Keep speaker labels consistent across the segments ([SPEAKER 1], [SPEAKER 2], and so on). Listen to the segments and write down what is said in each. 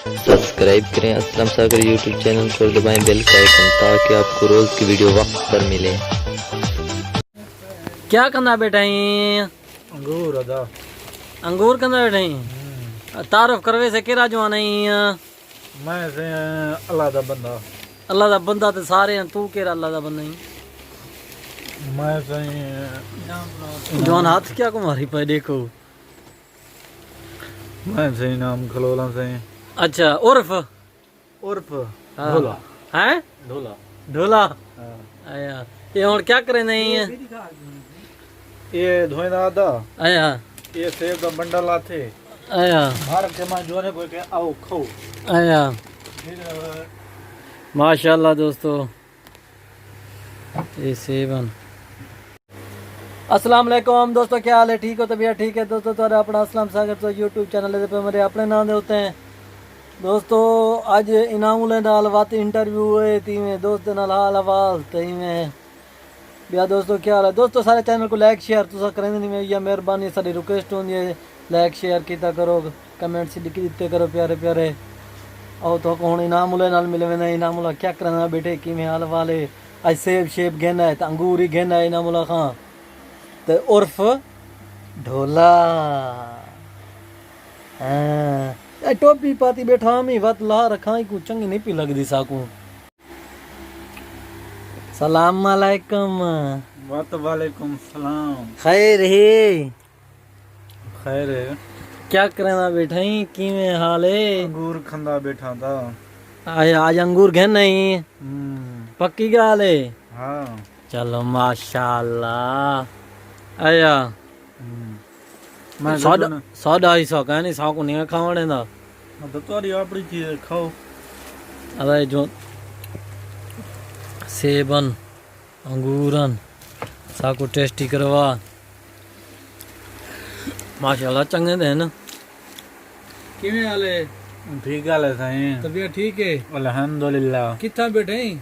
[SPEAKER 1] Subscribe करें असलम सागर YouTube channel को, दबाएं बेल का आइकन ताकि आपको रोज़ की वीडियो वक्त पर मिले।
[SPEAKER 2] क्या करना बेटाई?
[SPEAKER 3] अंगूर अदा
[SPEAKER 2] अंगूर करना बेटाई। तारफ करवे से केरा जो नहीं
[SPEAKER 3] मैं से अल्लाह दा बंदा।
[SPEAKER 2] अल्लाह दा बंदा ते सारे हैं, तू केरा अल्लाह दा बंदा ही।
[SPEAKER 3] मैं से
[SPEAKER 2] जवान हाथ क्या कुमारी पे देखो।
[SPEAKER 3] मैं से नाम खलोला से।
[SPEAKER 2] अच्छा उर्फ
[SPEAKER 3] उर्फ
[SPEAKER 2] हाँ।
[SPEAKER 3] ढोला
[SPEAKER 2] है
[SPEAKER 3] ढोला
[SPEAKER 2] ढोला।
[SPEAKER 3] हाँ।
[SPEAKER 2] आया ये और क्या करे नहीं है?
[SPEAKER 3] ये धोइना अदा
[SPEAKER 2] आया
[SPEAKER 3] ये सेब दा बंडल आथे
[SPEAKER 2] आया
[SPEAKER 3] मार के मैं जोने को के आओ खाओ।
[SPEAKER 2] आया माशाल्लाह दोस्तों। ये सेवन। अस्सलाम वालेकुम दोस्तों, क्या हाल है? ठीक हो? तबीयत ठीक है दोस्तों? तो अपना असलम सागर तो यूट्यूब चैनल पे मेरे अपने नाम दे होते हैं दोस्तों। अज इनामुल नाल वात इंटरव्यू है तीवें दोस्त नाल हाल हवाल तीवें भैया दोस्तों क्या हाल है दोस्तों? सारे चैनल को लाइक शेयर तुसा करेंगे नहीं, या मेहरबानी सारी रिक्वेस्ट होंगी है लाइक शेयर किया करो, कमेंट्स लिख दिते करो प्यारे प्यारे। आओ तो हुण इनामुल नाल मिले वेंदा। इनामुल क्या करना बेटे, किवें हाल हवाल है? अज सेब शेब घेना है तो अंगूर ही घेना है इनामुल खां ते उर्फ ढोला। हाँ टोपी पाती बैठा मी वत ला रखा को चंगी नहीं पी लगदी साकू। सलाम अलैकुम।
[SPEAKER 3] वालेकुम सलाम।
[SPEAKER 2] खैर है?
[SPEAKER 3] खैर है।
[SPEAKER 2] क्या करना बैठा ही, किवें हाल है?
[SPEAKER 3] अंगूर खंदा बैठा था।
[SPEAKER 2] आज अंगूर घेन नहीं पक्की गाल है?
[SPEAKER 3] हाँ
[SPEAKER 2] चलो माशाल्लाह। आया
[SPEAKER 3] मैं
[SPEAKER 2] सादा ही सौ कहनी साकू नहीं खावणे दा
[SPEAKER 3] तो तुम्हारी अपनी चीज खाओ।
[SPEAKER 2] अरे जो सेबन अंगूरन साकू टेस्टी करवा माशाल्लाह चंगे दे ना। किवें हाल है?
[SPEAKER 3] ठीक है साईं।
[SPEAKER 2] तबीयत ठीक है?
[SPEAKER 3] अल्हम्दुलिल्लाह।
[SPEAKER 2] कितना बैठे हैं?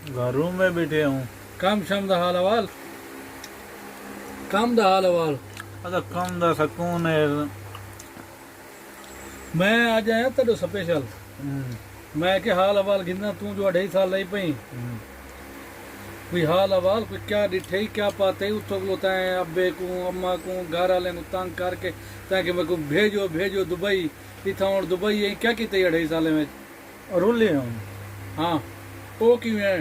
[SPEAKER 3] घरों में बैठे हूँ।
[SPEAKER 2] काम शाम दा हाल हवाल? काम दा हाल हवाल?
[SPEAKER 3] अच्छा कम दा सकून है।
[SPEAKER 2] मैं आज आया तेरे स्पेशल। मैं के हाल हवाल गिनना तू जो 2.5 साल रही पई कोई हाल हवाल कोई क्या डिठे क्या पाते उतो बोलता है अब्बे को अम्मा को घर वाले को तंग करके ताकि मैं को भेजो भेजो दुबई इतना और दुबई है क्या की 2.5 साल में
[SPEAKER 3] रुले हूँ।
[SPEAKER 2] हाँ वो क्यों है?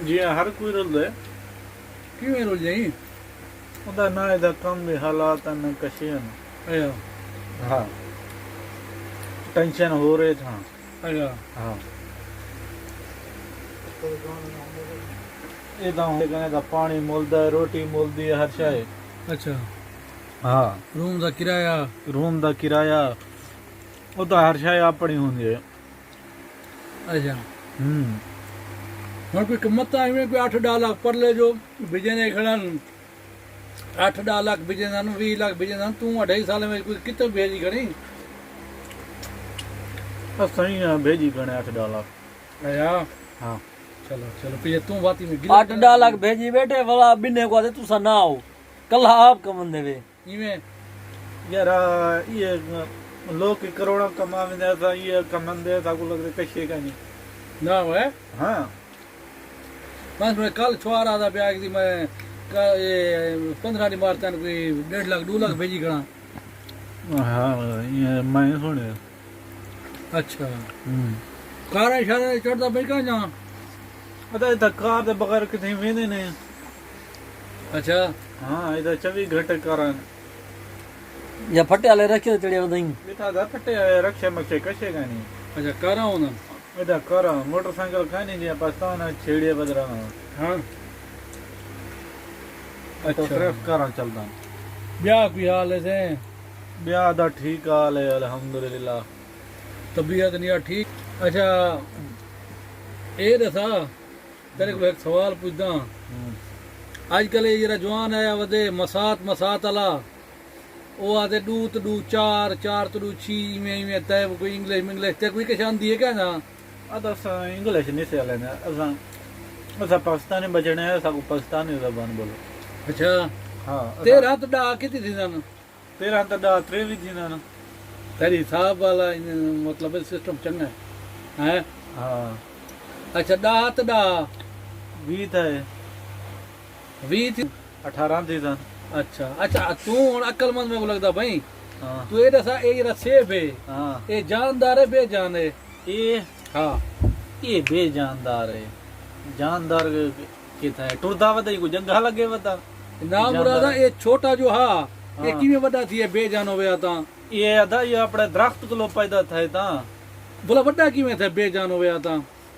[SPEAKER 3] जी हर कोई रुल है।
[SPEAKER 2] क्यों रुल जाई?
[SPEAKER 3] उदा ना इधर कम भी हालात न कशियन।
[SPEAKER 2] आया
[SPEAKER 3] हाँ टेंशन हो रहे था।
[SPEAKER 2] आया
[SPEAKER 3] हाँ ये तो पानी मुलदा है, रोटी मुलदी है, हर शाय।
[SPEAKER 2] अच्छा
[SPEAKER 3] हाँ
[SPEAKER 2] रूम दा किराया
[SPEAKER 3] रूम दा किराया वो तो हर शाय अपनी होंदी है।
[SPEAKER 2] अच्छा और कोई कीमत आई में कोई 8-10 लाख पर ले जो बिजने खड़न 8-10 लाख बिजने 20 लाख बिजने तू 2.5 साल में कोई कितने भेजी खड़ी?
[SPEAKER 3] सही है भेजी करने 8-10 लाख।
[SPEAKER 2] आया
[SPEAKER 3] हाँ
[SPEAKER 2] चलो चलो पिए तू बाती में 8-10 लाख भेजी बैठे वाला बिने को तू सा ना हो कल आप कमन देवे इवें
[SPEAKER 3] यार ये लोग के करोड़ों कमावे ऐसा ये कमन दे ऐसा को लग रहा कशे का नहीं
[SPEAKER 2] ना है।
[SPEAKER 3] हाँ
[SPEAKER 2] बस मैं कल छुआर आधा ब्याह की मैं ये 15 दिन मारता है कोई 1.5 लाख 2 लाख भेजी खड़ा।
[SPEAKER 3] हाँ ये मैं सुने।
[SPEAKER 2] अच्छा कार इशारा चढ़ता भाई कहाँ जा?
[SPEAKER 3] पता है कार दे बगैर कितने वेंदे ने।
[SPEAKER 2] अच्छा
[SPEAKER 3] हाँ इधर 24 घंटे कारण
[SPEAKER 2] या फटे वाले रखे चढ़े उदई
[SPEAKER 3] बेटा दा फटे रक्षा मक्षे कशे का नहीं।
[SPEAKER 2] अच्छा करा हूं ना
[SPEAKER 3] इधर करा मोटरसाइकिल खानी दिया पास्ताना छेड़े बदराना।
[SPEAKER 2] हाँ
[SPEAKER 3] तो सिर्फ करा चलता।
[SPEAKER 2] ब्याह की हाल है से?
[SPEAKER 3] ब्याह दा ठीक हाल है अल्हम्दुलिल्लाह।
[SPEAKER 2] तबीयत नहीं ठीक? अच्छा ये दसा तेरे को एक सवाल पूछदा। आजकल ये जरा जवान आया वदे मसात अला वो आते दूत दू चार चार तो दू छी में तय कोई इंग्लिश ते कोई कशान दिए क्या ना?
[SPEAKER 3] अदा इंग्लिश नहीं से लेना असा पाकिस्तानी बचने है सब पाकिस्तानी जबान बोलो।
[SPEAKER 2] अच्छा
[SPEAKER 3] हाँ
[SPEAKER 2] 13 तो डा कितनी थी ना?
[SPEAKER 3] 13 तो डा 23 थी ना।
[SPEAKER 4] तेरी हिसाब वाला मतलब सिस्टम चंगा है
[SPEAKER 3] हाँ
[SPEAKER 4] अच्छा ॾाह त ॾाह
[SPEAKER 3] 20 है
[SPEAKER 4] 20 थी
[SPEAKER 3] 18 थी सन
[SPEAKER 4] अच्छा अच्छा तू हुन अकलमंद में को लगदा भाई
[SPEAKER 3] हाँ
[SPEAKER 4] तू ए दसा ए जरा सेब है
[SPEAKER 3] हाँ
[SPEAKER 4] ए जानदार है बेजान है
[SPEAKER 3] ये
[SPEAKER 4] हाँ
[SPEAKER 3] ये बेजानदार है जानदार किथा है टुरदा वदा को जंगा लगे वदा
[SPEAKER 4] ना मुरादा ए छोटा जो हा ये
[SPEAKER 3] हाँ।
[SPEAKER 4] किवें वड्डा थी है बेजान होवे ता
[SPEAKER 3] ये अदा ये अपने दरख्त को पैदा थाए ता
[SPEAKER 4] बोला वड्डा किवें थे बेजान होवे ता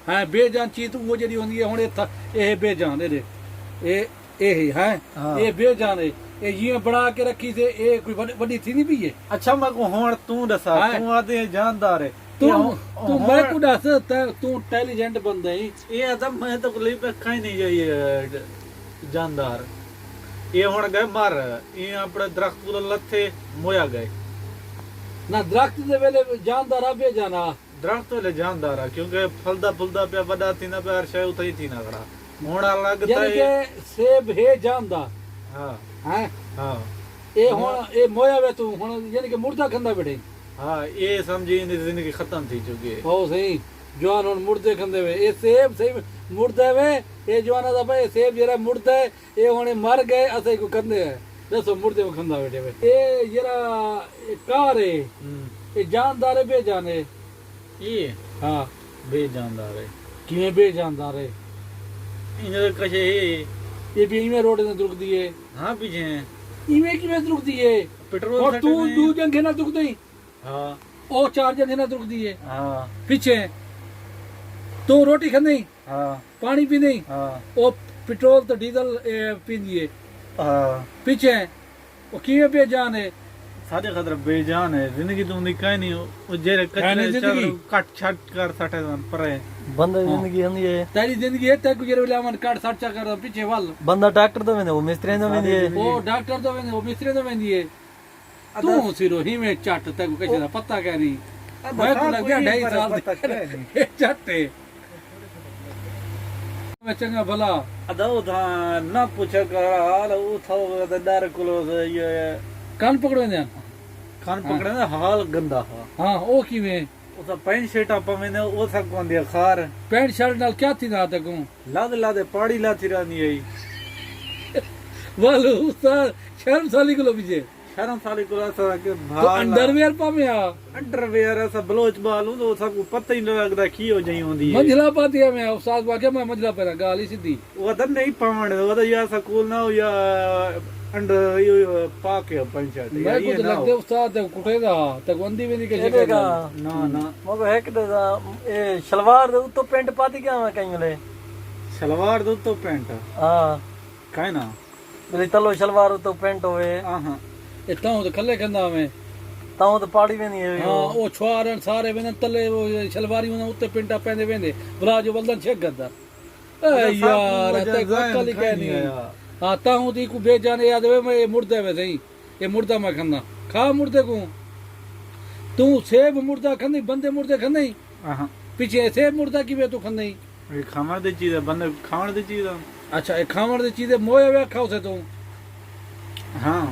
[SPEAKER 4] हां बेजान चीज वो जड़ी होंदी है हुन ए बेजान ए है
[SPEAKER 3] हाँ।
[SPEAKER 4] ये बेजान है ये ये बड़ा के रखी थे ए कोई बड़ी थी नहीं भी है
[SPEAKER 3] अच्छा मैं को होण तू दसा
[SPEAKER 4] हाँ।
[SPEAKER 3] तू आदे जानदार है
[SPEAKER 4] तू
[SPEAKER 3] ये
[SPEAKER 4] तू मैं को दस तू इंटेलिजेंट बंदा है
[SPEAKER 3] ये अदा मैं तो कोई पे कहीं नहीं जाइए जानदार ये हुन गए मर ये अपने दरख्त को लथे मोया गए
[SPEAKER 4] ना दरख्त दे वेले जानदार आ बेजाना
[SPEAKER 3] दरख्त वाले जानदार है क्योंकि फलदा फुलदा पे वडा थी ना पे हर शय उतई थी ना खड़ा होना लगता
[SPEAKER 4] यानी
[SPEAKER 3] है
[SPEAKER 4] के सेब है जानदार
[SPEAKER 3] हाँ
[SPEAKER 4] हैं
[SPEAKER 3] हाँ
[SPEAKER 4] ए हुन ए मोया वे तू हुन यानी के मुर्दा खंदा बैठे
[SPEAKER 3] हाँ ये समझी इनकी जिंदगी खत्म थी चुकी है
[SPEAKER 4] ओ सही जवान हुन मुर्दे खंदे वे ए सेब सही मुर्दा वे ए जवाना दा भाई सेब जरा मुर्दा है ए हुन मर गए असई को खंदे है दसो मुर्दे को खंदा बैठे वे ए जरा कार है ए जानदार है बेजान है
[SPEAKER 3] ये
[SPEAKER 4] हां
[SPEAKER 3] बेजानदार है
[SPEAKER 4] किवें बेजानदार है
[SPEAKER 3] इन्हें कहे
[SPEAKER 4] ये भी इवें रोड ने दुख दिए
[SPEAKER 3] हाँ पीछे हैं
[SPEAKER 4] इवें किवें दुख दिए
[SPEAKER 3] पेट्रोल
[SPEAKER 4] और तू
[SPEAKER 3] सटे में-
[SPEAKER 4] दू जंगे ना दुख दई
[SPEAKER 3] हाँ
[SPEAKER 4] ओ चार जंगे ना दुख दिए
[SPEAKER 3] हाँ
[SPEAKER 4] पीछे तो रोटी खंदई
[SPEAKER 3] हाँ
[SPEAKER 4] पानी पींदई
[SPEAKER 3] हाँ
[SPEAKER 4] ओ पेट्रोल तो डीजल पींदी है
[SPEAKER 3] हाँ
[SPEAKER 4] पीछे वो किवें बेजान है
[SPEAKER 3] साढ़े खतर बेजान है जिंदगी तुम दिखा नहीं वो जेरे
[SPEAKER 4] है नहीं
[SPEAKER 3] कचरे
[SPEAKER 4] जिंदगी।
[SPEAKER 3] चल कट छट कर सटे परे
[SPEAKER 2] बंदा जिंदगी हंदी है
[SPEAKER 4] तेरी जिंदगी है ते गुजर वाला मन काट साचा कर पीछे वाल
[SPEAKER 2] बंदा डॉक्टर तो वेंदे वो मिस्त्री तो वेंदी है
[SPEAKER 4] ओ डॉक्टर तो वेंदे ओ मिस्त्री तो वेंदी है तू सिरो ही में चट ते को कैसे दा पता क्या नहीं मैं को लग गया 2.5 साल दे चटे मैं चंगा भला
[SPEAKER 3] अदा उठा ना पूछा कर हाल उठाओ डर कुलो ये
[SPEAKER 4] कान पकड़ो ने
[SPEAKER 3] कान पकड़े ना हाल गंदा हा
[SPEAKER 4] हां ओ किवें
[SPEAKER 3] उसा पैंट शर्ट आपा मैंने वो सब कौन दिया खार
[SPEAKER 4] पैंट शर्ट नाल क्या थी ना तक
[SPEAKER 3] लाद लादे पाड़ी लाती रानी आई
[SPEAKER 4] वालो उस्ताद शर्म साली को पीछे
[SPEAKER 3] शर्म साली को ऐसा के
[SPEAKER 4] तो
[SPEAKER 3] भाल
[SPEAKER 4] अंडरवेयर पा में आ
[SPEAKER 3] अंडरवेयर ऐसा बलोच बालू तो सब को पता ही नहीं लगता की हो जाई होंदी है
[SPEAKER 4] मंझला पाती है मैं उस्ताद वाके मैं मंझला पहना गाली सीधी
[SPEAKER 3] वो तो नहीं पावण वो तो या स्कूल ना हो या अंडर यो पाके पैंट शर्ट
[SPEAKER 4] मैं को तो लगदे उस्ताद ते कुटेगा तक वंदी भी नहीं कैसे
[SPEAKER 2] देखा
[SPEAKER 3] ना ना
[SPEAKER 2] मगो है कि ए शलवार दे उत्तो पेंट पाती क्या मैं कहीं ले
[SPEAKER 3] सलवार दो तो पैंट
[SPEAKER 2] हां
[SPEAKER 3] काहे ना
[SPEAKER 2] बोले तलो शलवार उत्तो पेंट होवे
[SPEAKER 3] हां
[SPEAKER 4] ए ताऊ तो खले खंदा में
[SPEAKER 2] ताऊ तो पाड़ी वेंदी है
[SPEAKER 4] हां ओ छुआरन सारे वेंदे तले वो शलवारी में उत्ते पिंटा पेंदे वेंदे भला जो बलदन छे गदा ए यार ते गल कह नहीं हां ताऊ दी को बेजाने याद वे मैं मुर्दे वे सही ये मुर्दा मैं खंदा खा मुर्दे को तू सेब मुर्दा खंदी बंदे मुर्दे खंदी
[SPEAKER 3] हां
[SPEAKER 4] पीछे सेब मुर्दा की वे तू खंदी
[SPEAKER 3] ये खामण दी चीज है बंदे खावण दी चीज है
[SPEAKER 4] अच्छा ए खावण दी चीज मोए वे खाओ से तू
[SPEAKER 3] हाँ